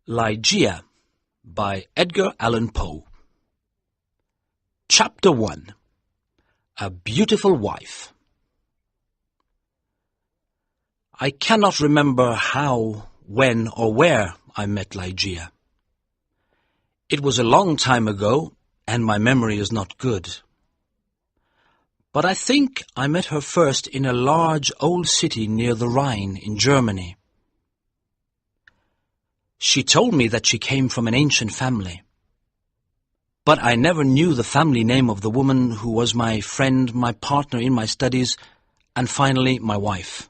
Ligeia by Edgar Allan Poe. Chapter 1. A Beautiful Wife. I cannot remember how, when, or where I met Ligeia. It was a long time ago, and my memory is not good. But I think I met her first in a large old city near the Rhine in Germany. She told me that she came from an ancient family. But I never knew the family name of the woman who was my friend, my partner in my studies, and finally my wife.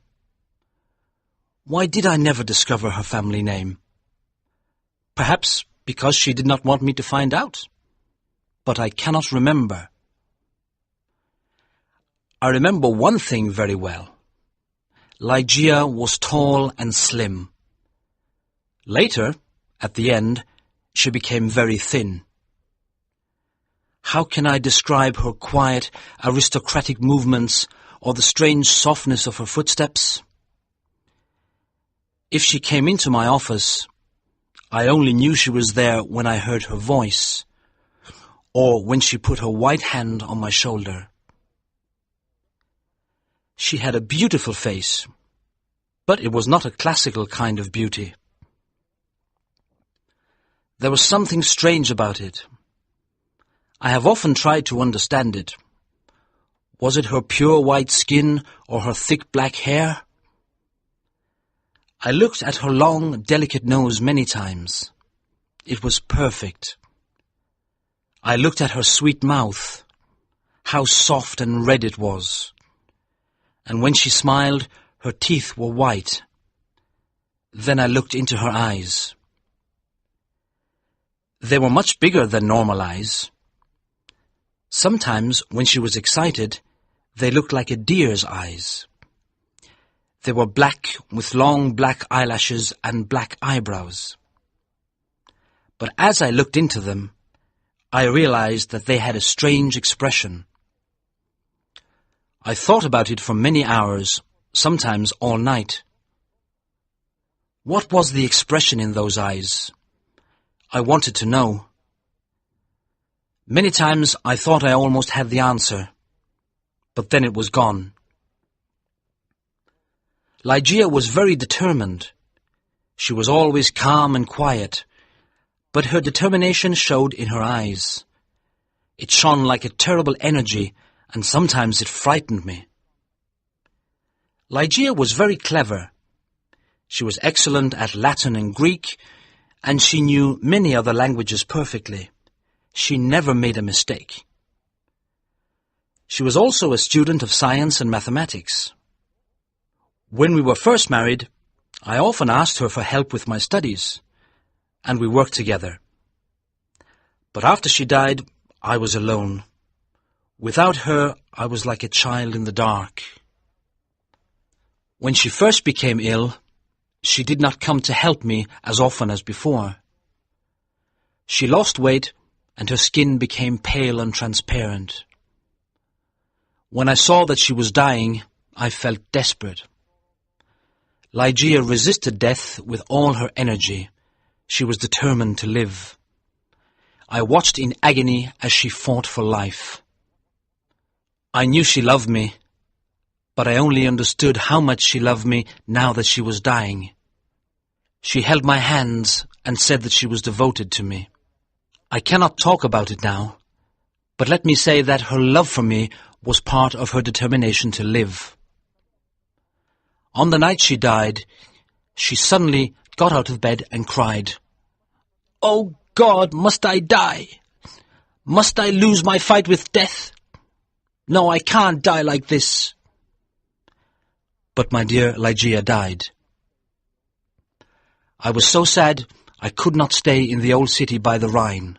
Why did I never discover her family name? Perhaps because she did not want me to find out. But I cannot remember. I remember one thing very well. Ligeia was tall and slim. Later, at the end, she became very thin. How can I describe her quiet, aristocratic movements or the strange softness of her footsteps? If she came into my office, I only knew she was there when I heard her voice, or when she put her white hand on my shoulder. She had a beautiful face, but it was not a classical kind of beauty. There was something strange about it. I have often tried to understand it. Was it her pure white skin or her thick black hair? I looked at her long, delicate nose many times. It was perfect. I looked at her sweet mouth. How soft and red it was. And when she smiled, her teeth were white. Then I looked into her eyes. They were much bigger than normal eyes. Sometimes, when she was excited, they looked like a deer's eyes. They were black, with long black eyelashes and black eyebrows. But as I looked into them, I realized that they had a strange expression. I thought about it for many hours, sometimes all night. What was the expression in those eyes? I wanted to know. Many times I thought I almost had the answer, but then it was gone. Ligeia was very determined. She was always calm and quiet, but her determination showed in her eyes. It shone like a terrible energy, and sometimes it frightened me. Ligeia was very clever. She was excellent at Latin and Greek, and she knew many other languages perfectly. She never made a mistake. She was also a student of science and mathematics. When we were first married, I often asked her for help with my studies, and we worked together. But after she died, I was alone. Without her, I was like a child in the dark. When she first became ill, she did not come to help me as often as before. She lost weight, and her skin became pale and transparent. When I saw that she was dying, I felt desperate. Ligeia resisted death with all her energy. She was determined to live. I watched in agony as she fought for life. I knew she loved me, but I only understood how much she loved me now that she was dying. She held my hands and said that she was devoted to me. I cannot talk about it now, but let me say that her love for me was part of her determination to live. On the night she died, she suddenly got out of bed and cried, "Oh God, must I die? Must I lose my fight with death? No, I can't die like this." But my dear Ligeia died. I was so sad I could not stay in the old city by the Rhine.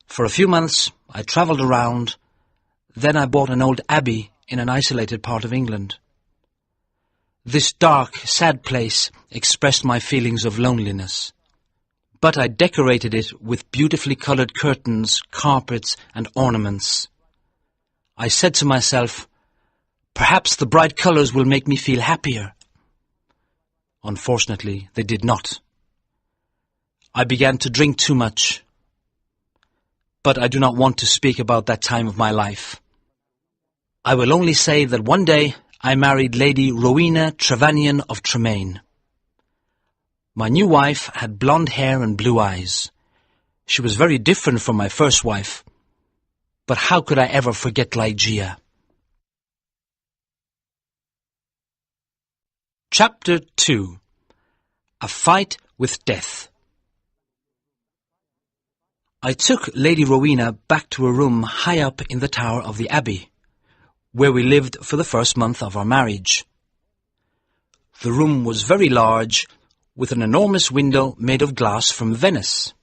For a few months I travelled around, then I bought an old abbey in an isolated part of England. This dark, sad place expressed my feelings of loneliness, but I decorated it with beautifully coloured curtains, carpets and ornaments. I said to myself, perhaps the bright colours will make me feel happier. Unfortunately, they did not. I began to drink too much. But I do not want to speak about that time of my life. I will only say that one day I married Lady Rowena Trevanion of Tremaine. My new wife had blonde hair and blue eyes. She was very different from my first wife. But how could I ever forget Ligeia? Chapter 2. A Fight with Death. I took Lady Rowena back to a room high up in the tower of the Abbey, where we lived for the first month of our marriage. The room was very large, with an enormous window made of glass from Venice.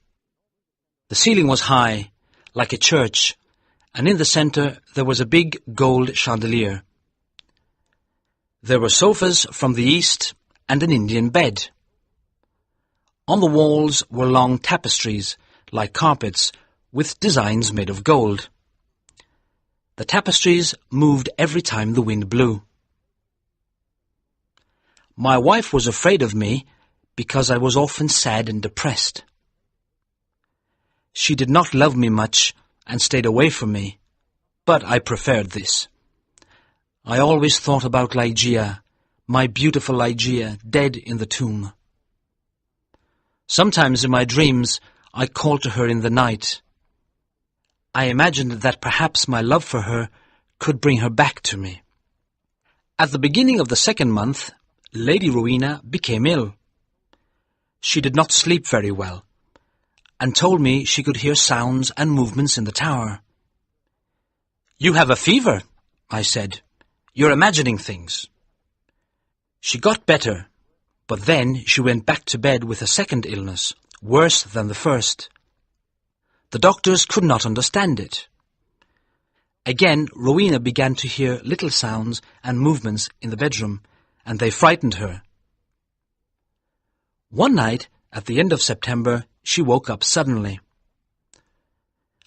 The ceiling was high, like a church, and in the centre there was a big gold chandelier. There were sofas from the east and an Indian bed. On the walls were long tapestries, like carpets, with designs made of gold. The tapestries moved every time the wind blew. My wife was afraid of me because I was often sad and depressed. She did not love me much and stayed away from me, but I preferred this. I always thought about Ligeia, my beautiful Ligeia, dead in the tomb. Sometimes in my dreams I called to her in the night. I imagined that perhaps my love for her could bring her back to me. At the beginning of the second month, Lady Rowena became ill. She did not sleep very well, and told me she could hear sounds and movements in the tower. "You have a fever," I said. "You're imagining things." She got better, but then she went back to bed with a second illness, worse than the first. The doctors could not understand it. Again, Rowena began to hear little sounds and movements in the bedroom, and they frightened her. One night, at the end of September, she woke up suddenly.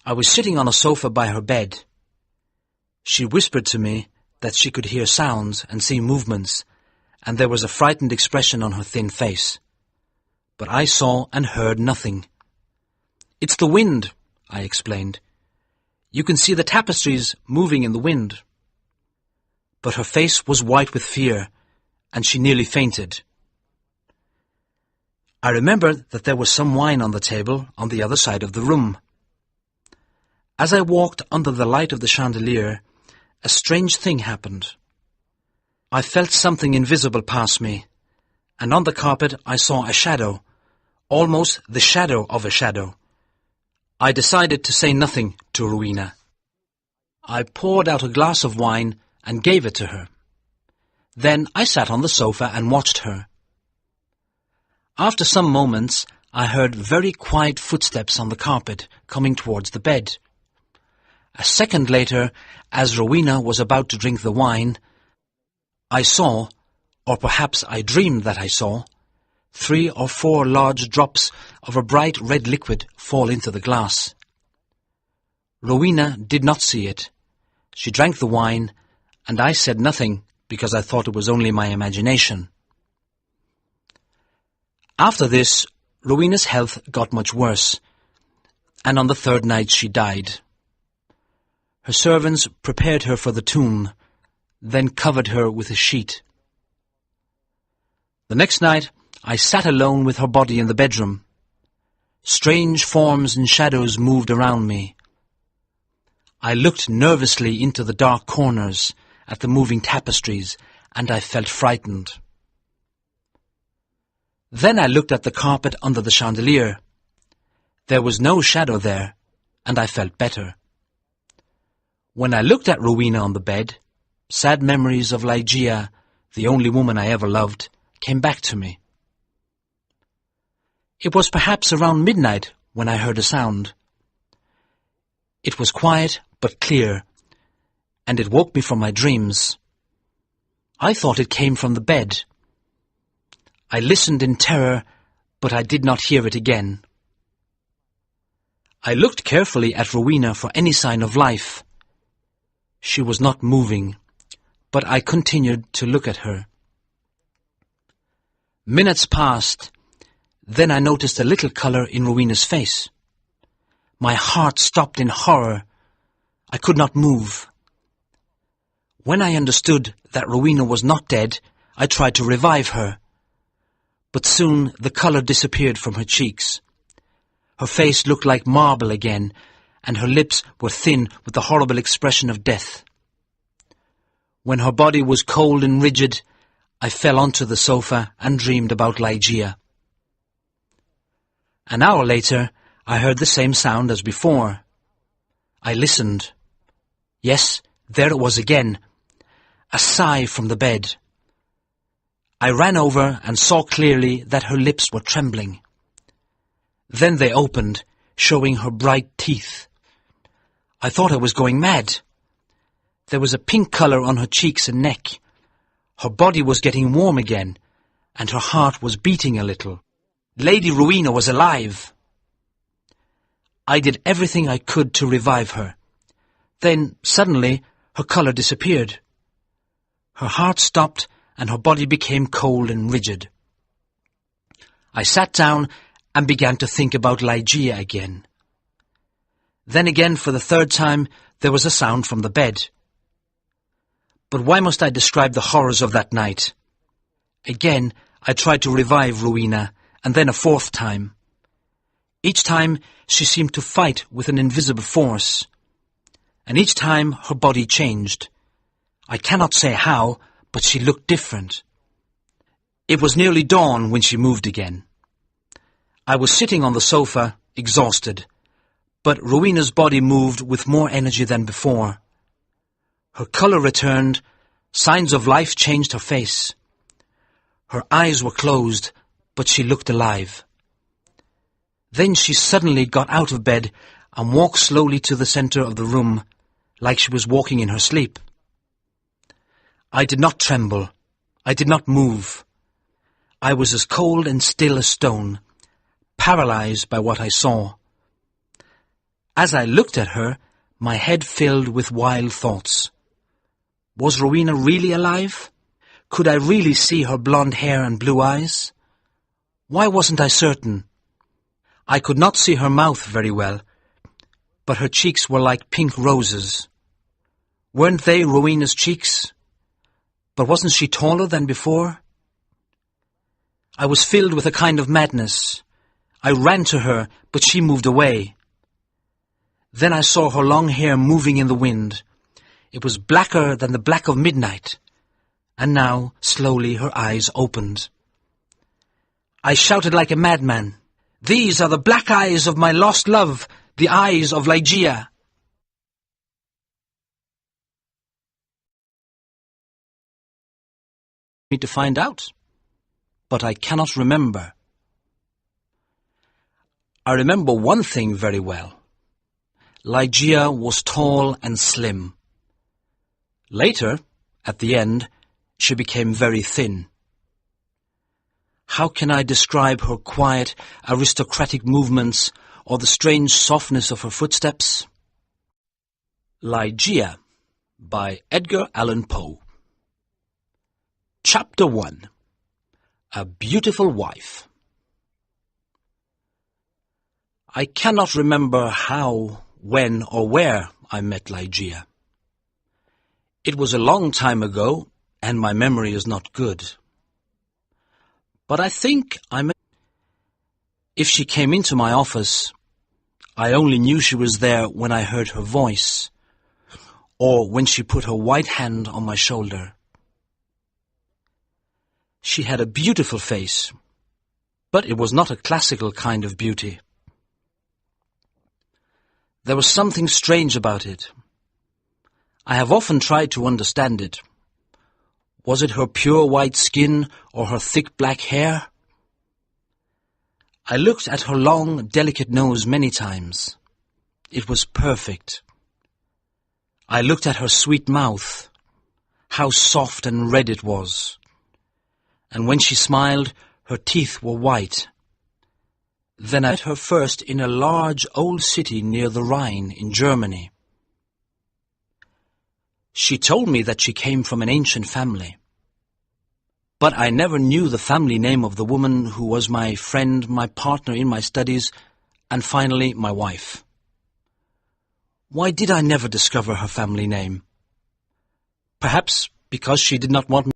I was sitting on a sofa by her bed. She whispered to me that she could hear sounds and see movements, and there was a frightened expression on her thin face. But I saw and heard nothing. "It's the wind," I explained. "You can see the tapestries moving in the wind." But her face was white with fear, and she nearly fainted. I remembered that there was some wine on the table on the other side of the room. As I walked under the light of the chandelier, a strange thing happened. I felt something invisible pass me, and on the carpet I saw a shadow, almost the shadow of a shadow. I decided to say nothing to Rowena. I poured out a glass of wine and gave it to her. Then I sat on the sofa and watched her. After some moments, I heard very quiet footsteps on the carpet coming towards the bed. A second later, as Rowena was about to drink the wine, I saw, or perhaps I dreamed that I saw, 3 or 4 large drops of a bright red liquid fall into the glass. Rowena did not see it. She drank the wine, and I said nothing because I thought it was only my imagination. After this, Rowena's health got much worse, and on the third night she died. Her servants prepared her for the tomb, then covered her with a sheet. The next night, I sat alone with her body in the bedroom. Strange forms and shadows moved around me. I looked nervously into the dark corners at the moving tapestries, and I felt frightened. Then I looked at the carpet under the chandelier. There was no shadow there, and I felt better. When I looked at Rowena on the bed, sad memories of Ligeia, the only woman I ever loved, came back to me. It was perhaps around midnight when I heard a sound. It was quiet but clear, and it woke me from my dreams. I thought it came from the bed. I listened in terror, but I did not hear it again. I looked carefully at Rowena for any sign of life. She was not moving, but I continued to look at her. Minutes passed. Then I noticed a little colour in Rowena's face. My heart stopped in horror. I could not move. When I understood that Rowena was not dead, I tried to revive her. But soon the colour disappeared from her cheeks. Her face looked like marble again, and her lips were thin with the horrible expression of death. When her body was cold and rigid, I fell onto the sofa and dreamed about Ligeia. An hour later, I heard the same sound as before. I listened. Yes, there it was again, a sigh from the bed. I ran over and saw clearly that her lips were trembling. Then they opened, showing her bright teeth. I thought I was going mad. There was a pink colour on her cheeks and neck. Her body was getting warm again, and her heart was beating a little. Lady Rowena was alive. I did everything I could to revive her. Then, suddenly, her colour disappeared. Her heart stopped, and her body became cold and rigid. I sat down and began to think about Ligeia again. Then again, for the third time, there was a sound from the bed. But why must I describe the horrors of that night? Again, I tried to revive Rowena, and then a fourth time. Each time, she seemed to fight with an invisible force. And each time, her body changed. I cannot say how, but she looked different. It was nearly dawn when she moved again. I was sitting on the sofa, exhausted, but Rowena's body moved with more energy than before. Her colour returned, signs of life changed her face. Her eyes were closed, but she looked alive. Then she suddenly got out of bed and walked slowly to the centre of the room, like she was walking in her sleep. I did not tremble. I did not move. I was as cold and still as stone, paralysed by what I saw. As I looked at her, my head filled with wild thoughts. Was Rowena really alive? Could I really see her blonde hair and blue eyes? Why wasn't I certain? I could not see her mouth very well, but her cheeks were like pink roses. Weren't they Rowena's cheeks? But wasn't she taller than before? I was filled with a kind of madness. I ran to her, but she moved away. Then I saw her long hair moving in the wind. It was blacker than the black of midnight. And now, slowly, her eyes opened. I shouted like a madman, "These are the black eyes of my lost love, the eyes of Ligeia." Me to find out, but I cannot remember. I remember one thing very well. Ligeia was tall and slim. Later, at the end, she became very thin. How can I describe her quiet, aristocratic movements or the strange softness of her footsteps? Ligeia by Edgar Allan Poe. Chapter 1. A Beautiful Wife. I cannot remember how, when, or where I met Ligeia. It was a long time ago, and my memory is not good. But I think if she came into my office, I only knew she was there when I heard her voice, or when she put her white hand on my shoulder. She had a beautiful face, but it was not a classical kind of beauty. There was something strange about it. I have often tried to understand it. Was it her pure white skin or her thick black hair? I looked at her long, delicate nose many times. It was perfect. I looked at her sweet mouth. How soft and red it was. And when she smiled, her teeth were white. Then I met her first in a large old city near the Rhine in Germany. She told me that she came from an ancient family. But I never knew the family name of the woman who was my friend, my partner in my studies, and finally my wife. Why did I never discover her family name? Perhaps because she did not want me